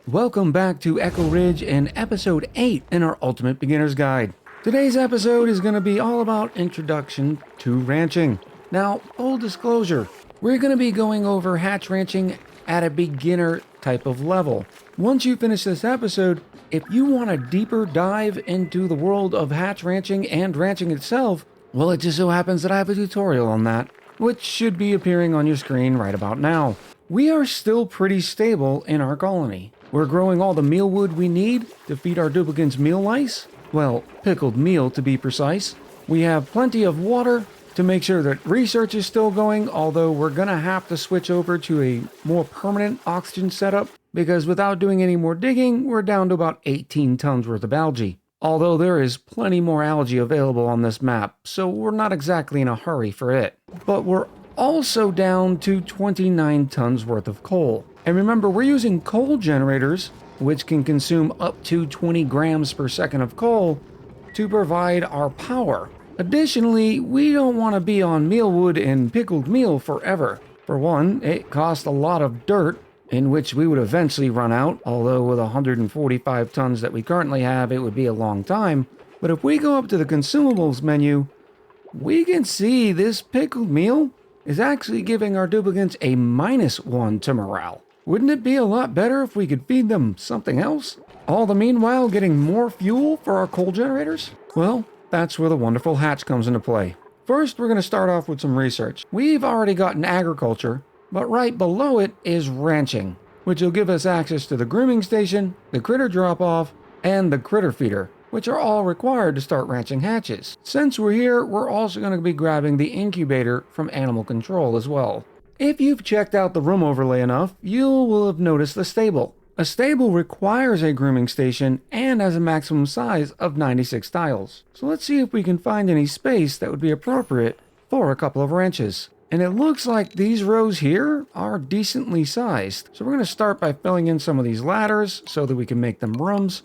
Welcome back to Echo Ridge and episode 8 in our Ultimate Beginner's Guide. Today's episode is going to be all about introduction to ranching. Now, full disclosure, we're going to be going over hatch ranching at a beginner type of level. Once you finish this episode, if you want a deeper dive into the world of hatch ranching and ranching itself, well, it just so happens that I have a tutorial on that, which should be appearing on your screen right about now. We are still pretty stable in our colony. We're growing all the mealwood we need to feed our duplicants meal lice. Well, pickled meal to be precise. We have plenty of water to make sure that research is still going, although we're gonna have to switch over to a more permanent oxygen setup because without doing any more digging, we're down to about 18 tons worth of algae. Although there is plenty more algae available on this map, so we're not exactly in a hurry for it. But we're also down to 29 tons worth of coal. And remember, we're using coal generators, which can consume up to 20 grams per second of coal to provide our power. Additionally, we don't want to be on mealwood and pickled meal forever. For one, it costs a lot of dirt, in which we would eventually run out, although with 145 tons that we currently have, it would be a long time. But if we go up to the consumables menu, we can see this pickled meal is actually giving our duplicants a -1 to morale. Wouldn't it be a lot better if we could feed them something else? All the meanwhile getting more fuel for our coal generators? Well, that's where the wonderful hatch comes into play. First, we're going to start off with some research. We've already gotten agriculture, but right below it is ranching, which will give us access to the grooming station, the critter drop-off, and the critter feeder, which are all required to start ranching hatches. Since we're here, we're also going to be grabbing the incubator from animal control as well. If you've checked out the room overlay enough, you will have noticed the stable. A stable requires a grooming station and has a maximum size of 96 tiles. So let's see if we can find any space that would be appropriate for a couple of ranches. And it looks like these rows here are decently sized. So we're going to start by filling in some of these ladders so that we can make them rooms.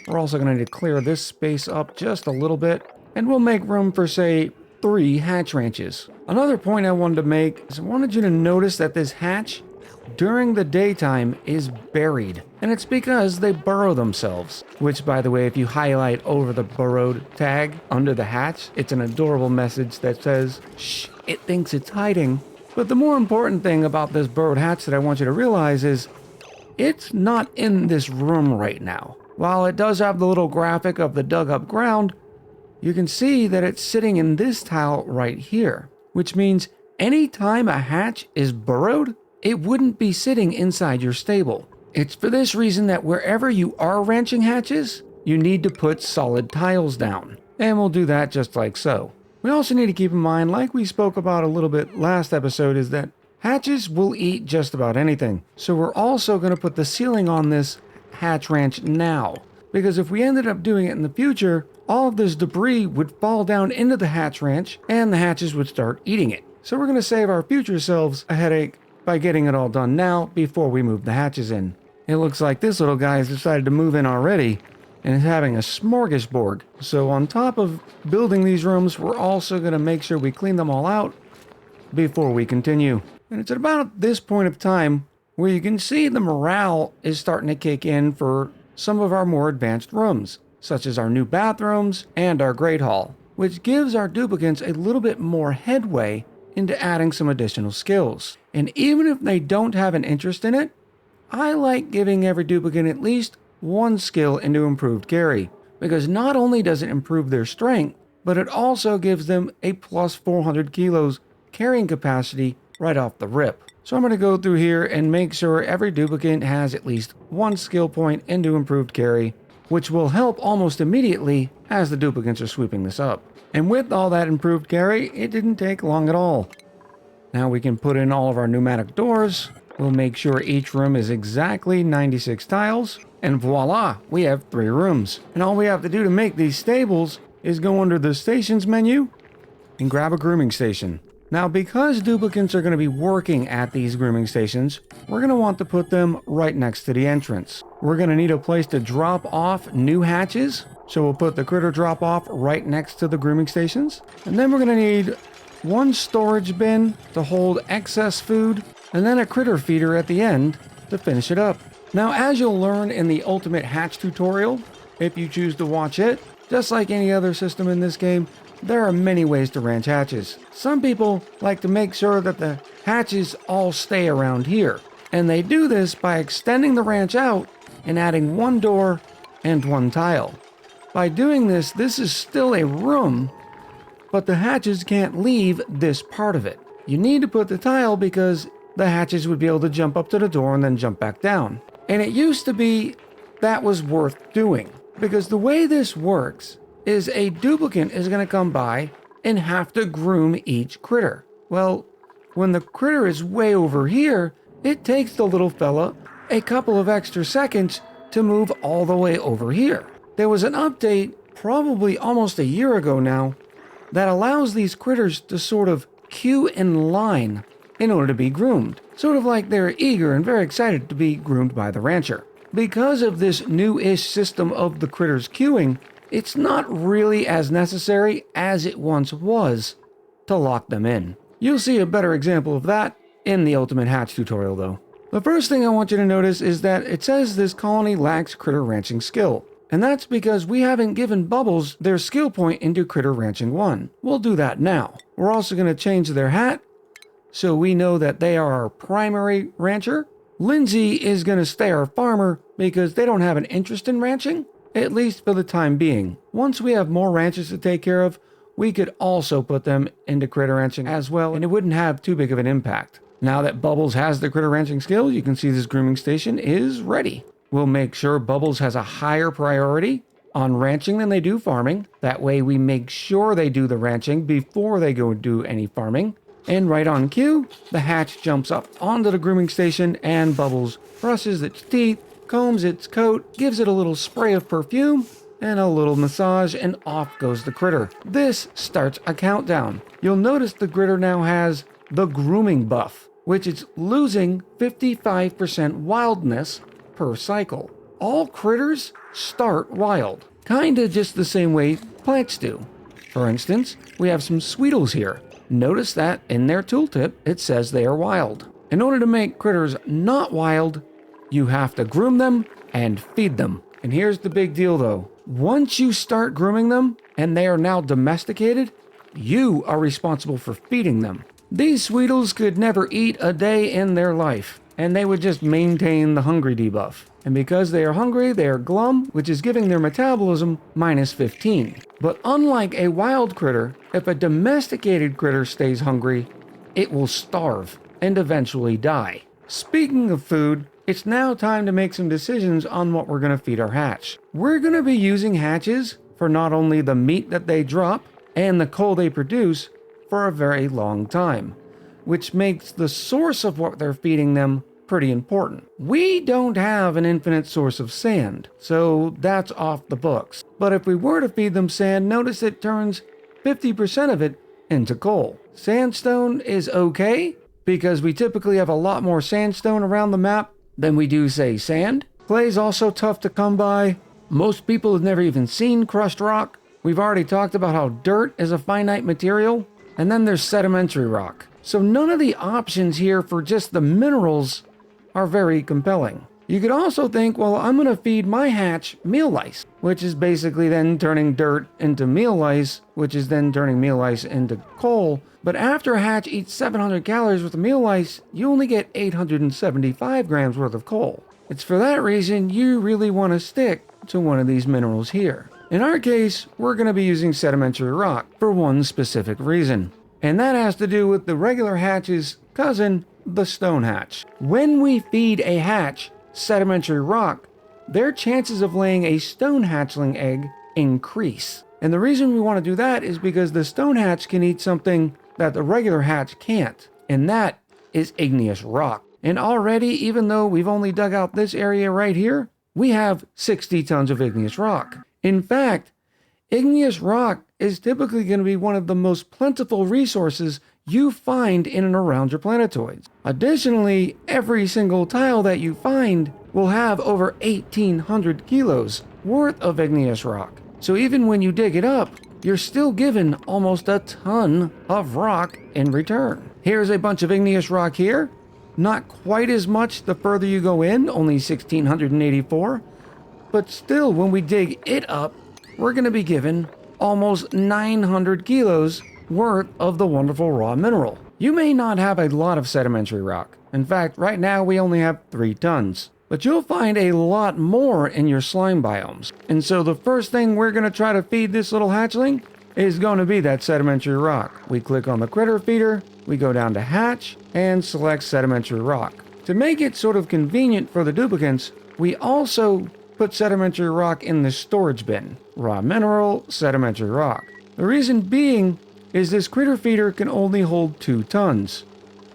We're also going to need to clear this space up just a little bit. And we'll make room for, say, 3 hatch ranches. Another point I wanted to make is I wanted you to notice that this hatch during the daytime is buried. And it's because they burrow themselves. Which, by the way, if you highlight over the burrowed tag under the hatch, it's an adorable message that says, shh, it thinks it's hiding. But the more important thing about this burrowed hatch that I want you to realize is it's not in this room right now. While it does have the little graphic of the dug up ground, you can see that it's sitting in this tile right here, which means anytime a hatch is burrowed, it wouldn't be sitting inside your stable. It's for this reason that wherever you are ranching hatches, you need to put solid tiles down. And we'll do that just like so. We also need to keep in mind, like we spoke about a little bit last episode, is that hatches will eat just about anything. So we're also going to put the ceiling on this hatch ranch now. Because if we ended up doing it in the future, all of this debris would fall down into the hatch ranch and the hatches would start eating it. So we're going to save our future selves a headache by getting it all done now before we move the hatches in. It looks like this little guy has decided to move in already and is having a smorgasbord. So on top of building these rooms, we're also going to make sure we clean them all out before we continue. And it's at about this point of time where you can see the morale is starting to kick in for some of our more advanced rooms, such as our new bathrooms and our great hall, which gives our duplicants a little bit more headway into adding some additional skills. And even if they don't have an interest in it, I like giving every duplicant at least one skill into improved carry, because not only does it improve their strength, but it also gives them a plus 400 kilos carrying capacity right off the rip. So I'm going to go through here and make sure every duplicant has at least one skill point into improved carry, which will help almost immediately as the duplicants are sweeping this up. And with all that improved carry, it didn't take long at all. Now we can put in all of our pneumatic doors. We'll make sure each room is exactly 96 tiles. And voila, we have 3 rooms. And all we have to do to make these stables is go under the stations menu and grab a grooming station. Now, because duplicants are going to be working at these grooming stations, we're going to want to put them right next to the entrance. We're going to need a place to drop off new hatches, so we'll put the critter drop off right next to the grooming stations. And then we're going to need one storage bin to hold excess food, and then a critter feeder at the end to finish it up. Now, as you'll learn in the Ultimate Hatch tutorial, if you choose to watch it, just like any other system in this game, there are many ways to ranch hatches. Some people like to make sure that the hatches all stay around here, and they do this by extending the ranch out and adding one door and one tile. By doing this, this is still a room, but the hatches can't leave this part of it. You need to put the tile because the hatches would be able to jump up to the door and then jump back down. And it used to be that was worth doing, because the way this works is a duplicant is going to come by and have to groom each critter. Well, when the critter is way over here, it takes the little fella a couple of extra seconds to move all the way over here. There was an update probably almost a year ago now that allows these critters to sort of queue in line in order to be groomed. Sort of like they're eager and very excited to be groomed by the rancher. Because of this new-ish system of the critters queuing, it's not really as necessary as it once was to lock them in. You'll see a better example of that in the Ultimate Hatch tutorial though. The first thing I want you to notice is that it says this colony lacks critter ranching skill. And that's because we haven't given Bubbles their skill point into Critter Ranching 1. We'll do that now. We're also going to change their hat so we know that they are our primary rancher. Lindsay is going to stay our farmer because they don't have an interest in ranching, at least for the time being. Once we have more ranches to take care of, we could also put them into critter ranching as well, and it wouldn't have too big of an impact. Now that Bubbles has the critter ranching skill, you can see this grooming station is ready. We'll make sure Bubbles has a higher priority on ranching than they do farming. That way we make sure they do the ranching before they go do any farming. And right on cue, the hatch jumps up onto the grooming station and Bubbles brushes its teeth, combs its coat, gives it a little spray of perfume, and a little massage, and off goes the critter. This starts a countdown. You'll notice the critter now has the grooming buff, which is losing 55% wildness per cycle. All critters start wild, kinda just the same way plants do. For instance, we have some Sweetles here. Notice that in their tooltip, it says they are wild. In order to make critters not wild, you have to groom them and feed them. And here's the big deal though. Once you start grooming them and they are now domesticated, you are responsible for feeding them. These Sweetles could never eat a day in their life, and they would just maintain the hungry debuff. And because they are hungry, they are glum, which is giving their metabolism minus 15. But unlike a wild critter, if a domesticated critter stays hungry, it will starve and eventually die. Speaking of food, it's now time to make some decisions on what we're going to feed our hatch. We're going to be using hatches for not only the meat that they drop and the coal they produce for a very long time, which makes the source of what they're feeding them pretty important. We don't have an infinite source of sand, so that's off the books. But if we were to feed them sand, notice it turns 50% of it into coal. Sandstone is okay, because we typically have a lot more sandstone around the map than we do, say, sand. Clay's also tough to come by. Most people have never even seen crushed rock. We've already talked about how dirt is a finite material. And then there's sedimentary rock. So none of the options here for just the minerals are very compelling. You could also think, well, I'm going to feed my hatch meal lice, which is basically then turning dirt into meal lice, which is then turning meal lice into coal. But after a hatch eats 700 calories worth of meal lice, you only get 875 grams worth of coal. It's for that reason you really want to stick to one of these minerals here. In our case, we're going to be using sedimentary rock for one specific reason. And that has to do with the regular hatch's cousin, the stone hatch. When we feed a hatch sedimentary rock, their chances of laying a stone hatchling egg increase. And the reason we want to do that is because the stone hatch can eat something that the regular hatch can't, and that is igneous rock. And already, even though we've only dug out this area right here, we have 60 tons of igneous rock. In fact, igneous rock is typically going to be one of the most plentiful resources you find in and around your planetoids. Additionally, every single tile that you find will have over 1,800 kilos worth of igneous rock. So even when you dig it up, you're still given almost a ton of rock in return. Here's a bunch of igneous rock here. Not quite as much the further you go in, only 1,684. But still, when we dig it up, we're going to be given almost 900 kilos worth of the wonderful raw mineral. You may not have a lot of sedimentary rock. In fact, right now we only have 3 tons. But you'll find a lot more in your slime biomes. And so the first thing we're going to try to feed this little hatchling is going to be that sedimentary rock. We click on the critter feeder, we go down to hatch, and select sedimentary rock. To make it sort of convenient for the duplicants, we also put sedimentary rock in the storage bin. Raw mineral, sedimentary rock. The reason being is this critter feeder can only hold 2 tons,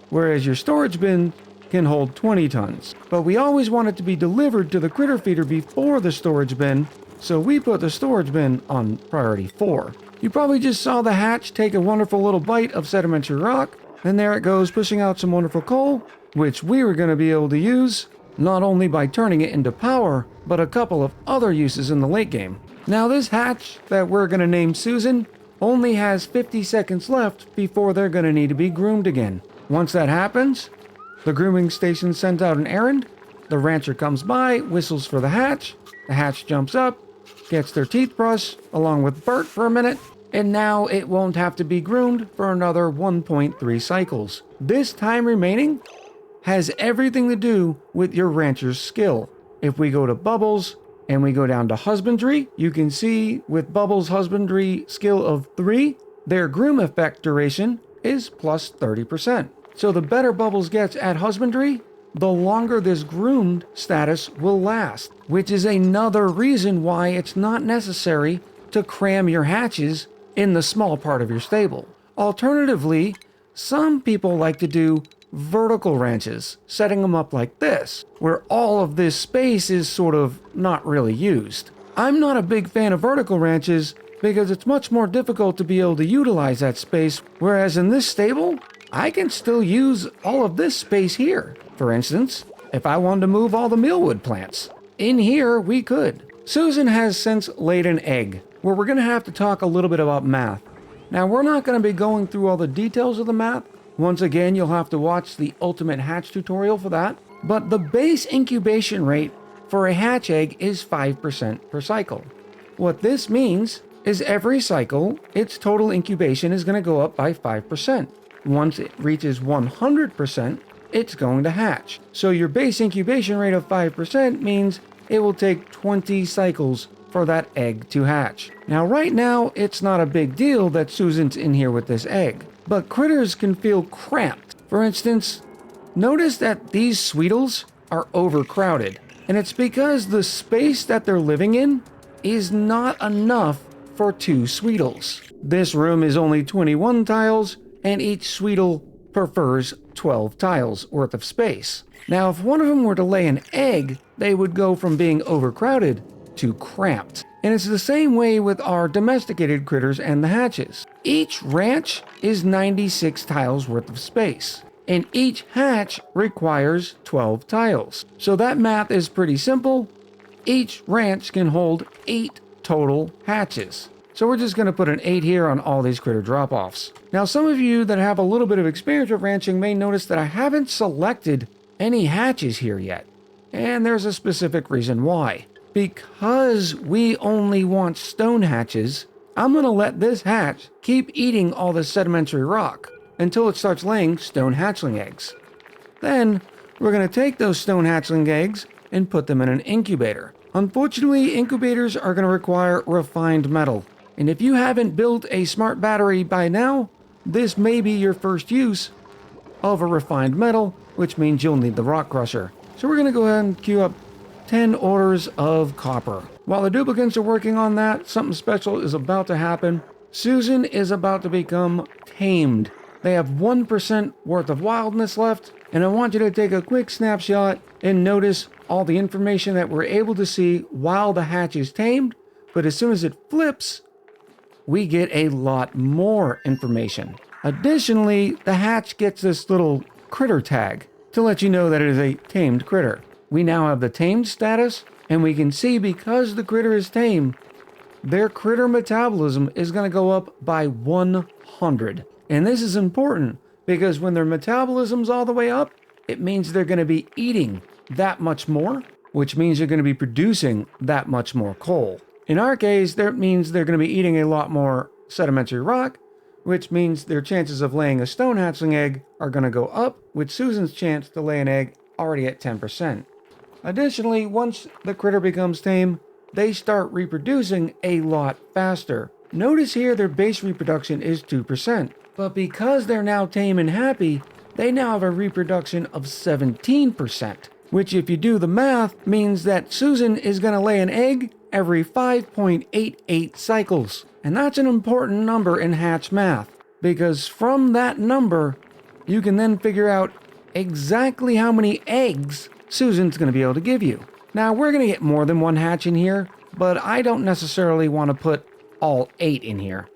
whereas your storage bin can hold 20 tons. But we always want it to be delivered to the critter feeder before the storage bin, so we put the storage bin on priority 4. You probably just saw the hatch take a wonderful little bite of sedimentary rock, and there it goes, pushing out some wonderful coal, which we were going to be able to use, not only by turning it into power, but a couple of other uses in the late game. Now this hatch that we're going to name Susan only has 50 seconds left before they're going to need to be groomed again. Once that happens, the grooming station sends out an errand, the rancher comes by, whistles for the hatch jumps up, gets their teeth brushed along with Bert for a minute, and now it won't have to be groomed for another 1.3 cycles. This time remaining has everything to do with your rancher's skill. If we go to Bubbles and we go down to Husbandry, you can see with Bubbles' Husbandry skill of 3, their groom effect duration is plus 30%. So the better Bubbles gets at Husbandry, the longer this groomed status will last, which is another reason why it's not necessary to cram your hatches in the small part of your stable. Alternatively, some people like to do vertical ranches, setting them up like this, where all of this space is sort of not really used. I'm not a big fan of vertical ranches because it's much more difficult to be able to utilize that space, whereas in this stable, I can still use all of this space here. For instance, if I wanted to move all the mealwood plants, in here we could. Susan has since laid an egg, where we're going to have to talk a little bit about math. Now, we're not going to be going through all the details of the math. Once again, you'll have to watch the Ultimate Hatch tutorial for that. But the base incubation rate for a hatch egg is 5% per cycle. What this means is every cycle, its total incubation is going to go up by 5%. Once it reaches 100%, it's going to hatch. So your base incubation rate of 5% means it will take 20 cycles for that egg to hatch. Now, right now, it's not a big deal that Susan's in here with this egg, but critters can feel cramped. For instance, notice that these Sweetles are overcrowded, and it's because the space that they're living in is not enough for 2 Sweetles. This room is only 21 tiles, and each Sweetle prefers 12 tiles worth of space. Now, if one of them were to lay an egg, they would go from being overcrowded to cramped. And it's the same way with our domesticated critters and the hatches. Each ranch is 96 tiles worth of space, and each hatch requires 12 tiles. So that math is pretty simple. Each ranch can hold 8 total hatches. So we're just going to put an 8 here on all these critter drop-offs. Now, some of you that have a little bit of experience with ranching may notice that I haven't selected any hatches here yet. And there's a specific reason why. Because we only want stone hatches, I'm going to let this hatch keep eating all the sedimentary rock until it starts laying stone hatchling eggs. Then, we're going to take those stone hatchling eggs and put them in an incubator. Unfortunately, incubators are going to require refined metal. And if you haven't built a smart battery by now, this may be your first use of a refined metal, which means you'll need the rock crusher. So we're going to go ahead and queue up 10 orders of copper. While the duplicants are working on that, something special is about to happen. Susan is about to become tamed. They have 1% worth of wildness left, and I want you to take a quick snapshot and notice all the information that we're able to see while the hatch is tamed, but as soon as it flips, we get a lot more information. Additionally, the hatch gets this little critter tag to let you know that it is a tamed critter. We now have the tamed status, and we can see because the critter is tamed, their critter metabolism is going to go up by 100. And this is important because when their metabolism's all the way up, it means they're going to be eating that much more, which means they're going to be producing that much more coal. In our case, that means they're going to be eating a lot more sedimentary rock, which means their chances of laying a stone hatchling egg are going to go up, with Susan's chance to lay an egg already at 10%. Additionally, once the critter becomes tame, they start reproducing a lot faster. Notice here their base reproduction is 2%, but because they're now tame and happy, they now have a reproduction of 17%, which if you do the math means that Susan is going to lay an egg every 5.88 cycles. And that's an important number in hatch math, because from that number, you can then figure out exactly how many eggs Susan's going to be able to give you. Now, we're going to get more than one hatch in here, but I don't necessarily want to put all 8 in here.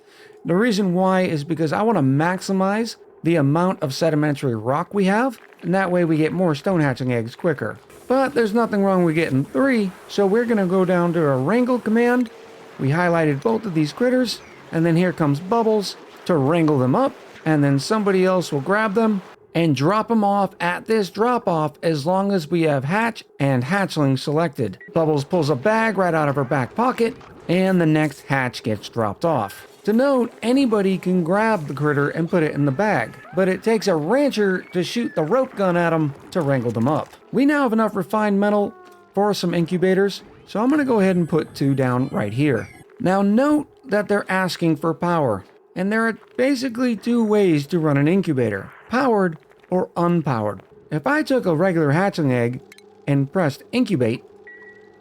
The reason why is because I want to maximize the amount of sedimentary rock we have, and that way we get more stone hatching eggs quicker. But there's nothing wrong with getting 3, so we're going to go down to a wrangle command. We highlighted both of these critters, and then here comes Bubbles to wrangle them up, and then somebody else will grab them and drop them off at this drop-off as long as we have hatch and hatchling selected. Bubbles pulls a bag right out of her back pocket, and the next hatch gets dropped off. To note, anybody can grab the critter and put it in the bag, but it takes a rancher to shoot the rope gun at them to wrangle them up. We now have enough refined metal for some incubators, so I'm going to go ahead and put 2 down right here. Now note that they're asking for power, and there are basically 2 ways to run an incubator: powered or unpowered. If I took a regular hatchling egg and pressed incubate,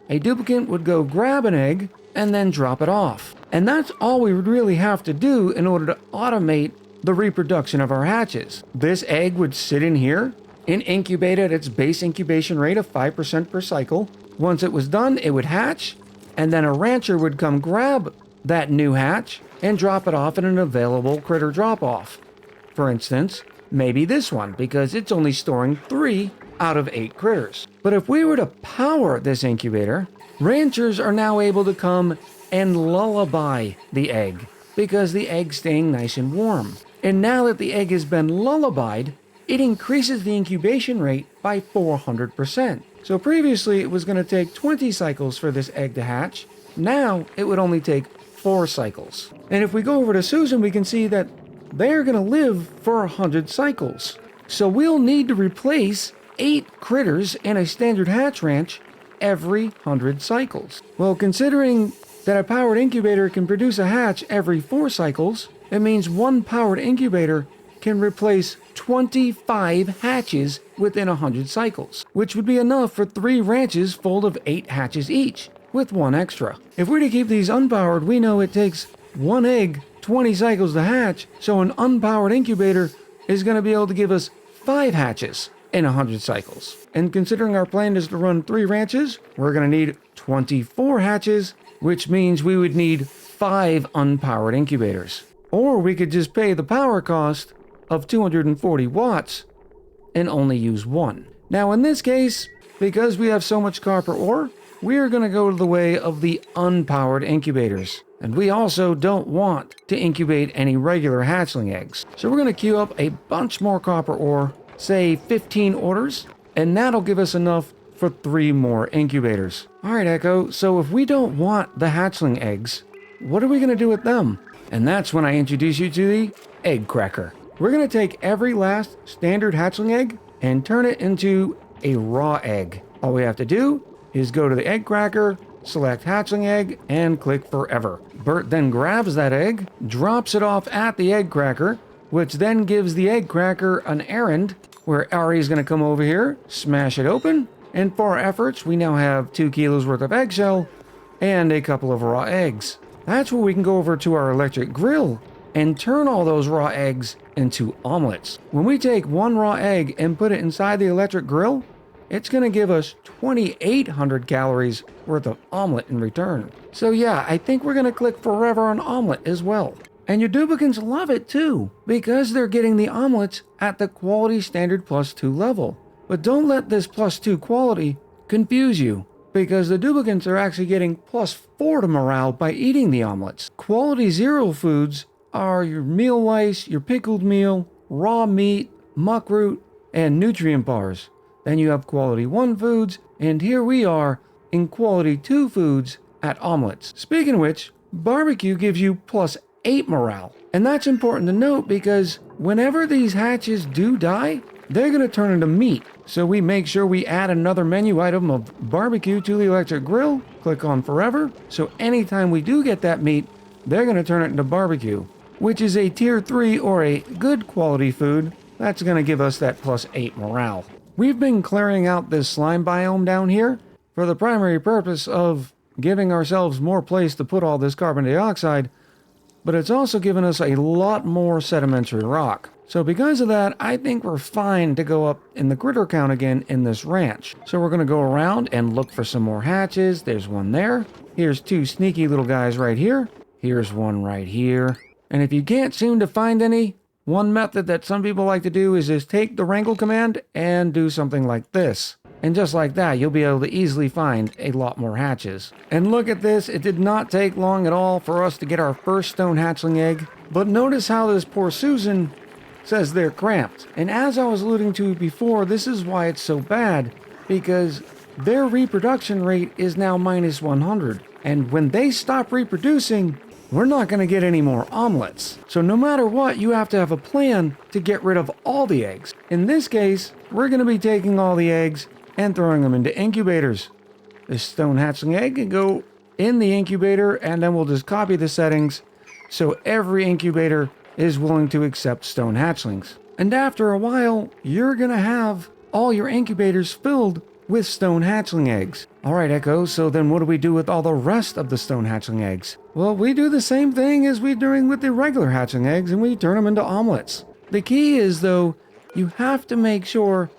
a duplicate would go grab an egg and then drop it off. And that's all we would really have to do in order to automate the reproduction of our hatches. This egg would sit in here and incubate at its base incubation rate of 5% per cycle. Once it was done, it would hatch, and then a rancher would come grab that new hatch and drop it off in an available critter drop-off. For instance, maybe this one, because it's only storing 3 out of 8 critters. But if we were to power this incubator, ranchers are now able to come and lullaby the egg, because the egg's staying nice and warm. And now that the egg has been lullabied, it increases the incubation rate by 400%. So previously it was going to take 20 cycles for this egg to hatch. Now it would only take 4 cycles. And if we go over to Susan, we can see that they're going to live for 100 cycles. So we'll need to replace 8 critters in a standard hatch ranch every 100 cycles. Well, considering that a powered incubator can produce a hatch every 4 cycles, it means one powered incubator can replace 25 hatches within 100 cycles, which would be enough for 3 ranches full of 8 hatches each, with 1 extra. If we're to keep these unpowered, we know it takes 1 egg 20 cycles to hatch, so an unpowered incubator is going to be able to give us 5 hatches in 100 cycles. And considering our plan is to run 3 ranches, we're going to need 24 hatches, which means we would need 5 unpowered incubators. Or we could just pay the power cost of 240 watts and only use 1. Now in this case, because we have so much copper ore, we are going to go to the way of the unpowered incubators. And we also don't want to incubate any regular hatchling eggs. So we're going to queue up a bunch more copper ore, say 15 orders, and that'll give us enough for 3 more incubators. Alright Echo, so if we don't want the hatchling eggs, what are we going to do with them? And that's when I introduce you to the egg cracker. We're going to take every last standard hatchling egg and turn it into a raw egg. All we have to do is go to the egg cracker, select hatchling egg, and click forever. Bert then grabs that egg, drops it off at the egg cracker, which then gives the egg cracker an errand where Ari is going to come over here, smash it open, and for our efforts, we now have 2 kilos worth of eggshell and a couple of raw eggs. That's where we can go over to our electric grill and turn all those raw eggs into omelets. When we take 1 raw egg and put it inside the electric grill, it's going to give us 2,800 calories worth of omelet in return. So yeah, I think we're going to click forever on omelet as well. And your duplicants love it too, because they're getting the omelets at the quality standard +2 level. But don't let this +2 quality confuse you, because the duplicants are actually getting +4 to morale by eating the omelets. Quality 0 foods are your meal lice, your pickled meal, raw meat, muckroot, and nutrient bars. Then you have quality 1 foods, and here we are in quality 2 foods at omelets. Speaking of which, barbecue gives you +8 morale. And that's important to note because whenever these hatches do die, they're going to turn into meat. So we make sure we add another menu item of barbecue to the electric grill, click on forever, so anytime we do get that meat, they're going to turn it into barbecue, which is a tier 3 or a good quality food. That's going to give us that +8 morale. We've been clearing out this slime biome down here for the primary purpose of giving ourselves more place to put all this carbon dioxide, but it's also given us a lot more sedimentary rock. So because of that, I think we're fine to go up in the critter count again in this ranch. So we're going to go around and look for some more hatches. There's one there. Here's 2 sneaky little guys right here. Here's one right here. And if you can't seem to find any, one method that some people like to do is just take the wrangle command and do something like this. And just like that, you'll be able to easily find a lot more hatches. And look at this, it did not take long at all for us to get our first stone hatchling egg. But notice how this poor Susan says they're cramped. And as I was alluding to before, this is why it's so bad, because their reproduction rate is now -100. And when they stop reproducing, we're not going to get any more omelets. So no matter what, you have to have a plan to get rid of all the eggs. In this case, we're going to be taking all the eggs and throwing them into incubators. This stone hatchling egg can go in the incubator, and then we'll just copy the settings so every incubator is willing to accept stone hatchlings. And after a while, you're going to have all your incubators filled with stone hatchling eggs. Alright, Echo, so then what do we do with all the rest of the stone hatchling eggs? Well, we do the same thing as we're doing with the regular hatchling eggs, and we turn them into omelets. The key is, though, you have to make sure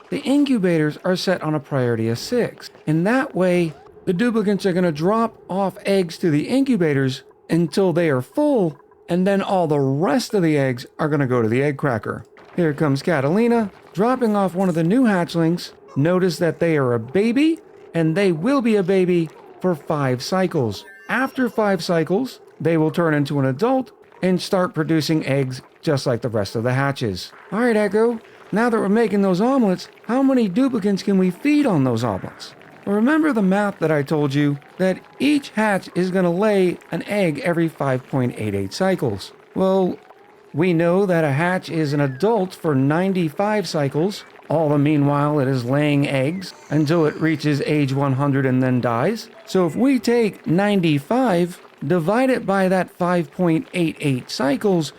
the incubators are set on a priority of 6. And that way, the duplicates are going to drop off eggs to the incubators until they are full, and then all the rest of the eggs are going to go to the egg cracker. Here comes Catalina, dropping off one of the new hatchlings. Notice that they are a baby, and they will be a baby for 5 cycles. After 5 cycles, they will turn into an adult and start producing eggs just like the rest of the hatches. Alright, Echo, now that we're making those omelets, how many duplicates can we feed on those omelets? Well, remember the math that I told you, that each hatch is going to lay an egg every 5.88 cycles. Well, we know that a hatch is an adult for 95 cycles. All the meanwhile, it is laying eggs until it reaches age 100 and then dies. So if we take 95, divide it by that 5.88 cycles,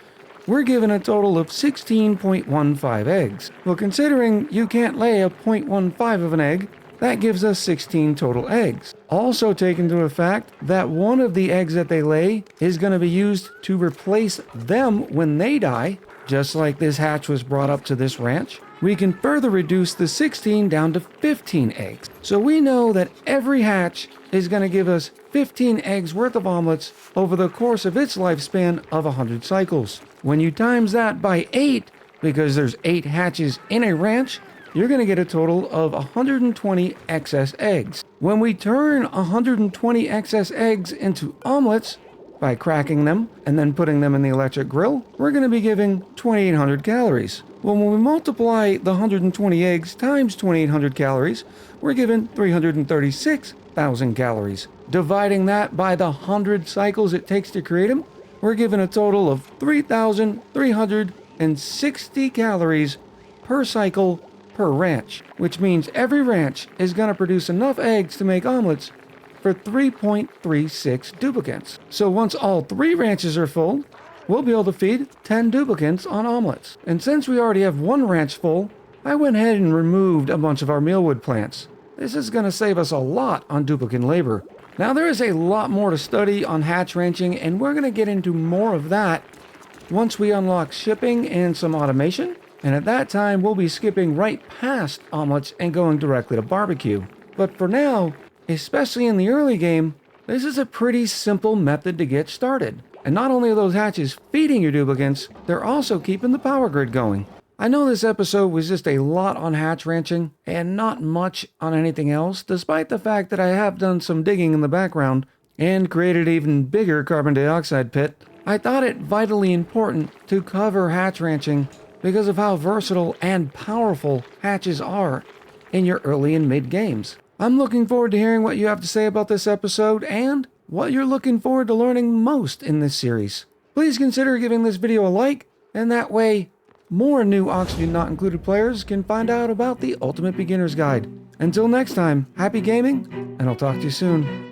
we're given a total of 16.15 eggs. Well, considering you can't lay a 0.15 of an egg, that gives us 16 total eggs. Also take into effect that one of the eggs that they lay is going to be used to replace them when they die, just like this hatch was brought up to this ranch. We can further reduce the 16 down to 15 eggs. So we know that every hatch is going to give us 15 eggs worth of omelets over the course of its lifespan of 100 cycles. When you times that by 8, because there's 8 hatches in a ranch, you're going to get a total of 120 excess eggs. When we turn 120 excess eggs into omelets by cracking them and then putting them in the electric grill, we're going to be giving 2,800 calories. Well, when we multiply the 120 eggs times 2,800 calories, we're given 336,000 calories. Dividing that by the 100 cycles it takes to create them, we're given a total of 3,360 calories per cycle per ranch, which means every ranch is going to produce enough eggs to make omelets for 3.36 duplicates. So once all 3 ranches are full, we'll be able to feed 10 duplicates on omelets. And since we already have 1 ranch full, I went ahead and removed a bunch of our mealwood plants. This is going to save us a lot on duplicate labor. Now there is a lot more to study on hatch ranching, and we're going to get into more of that once we unlock shipping and some automation. And at that time, we'll be skipping right past omelets and going directly to barbecue. But for now, especially in the early game, this is a pretty simple method to get started. And not only are those hatches feeding your duplicates, they're also keeping the power grid going. I know this episode was just a lot on hatch ranching and not much on anything else, despite the fact that I have done some digging in the background and created an even bigger carbon dioxide pit. I thought it vitally important to cover hatch ranching because of how versatile and powerful hatches are in your early and mid games. I'm looking forward to hearing what you have to say about this episode and what you're looking forward to learning most in this series. Please consider giving this video a like, and that way more new Oxygen Not Included players can find out about the Ultimate Beginner's Guide. Until next time, happy gaming, and I'll talk to you soon.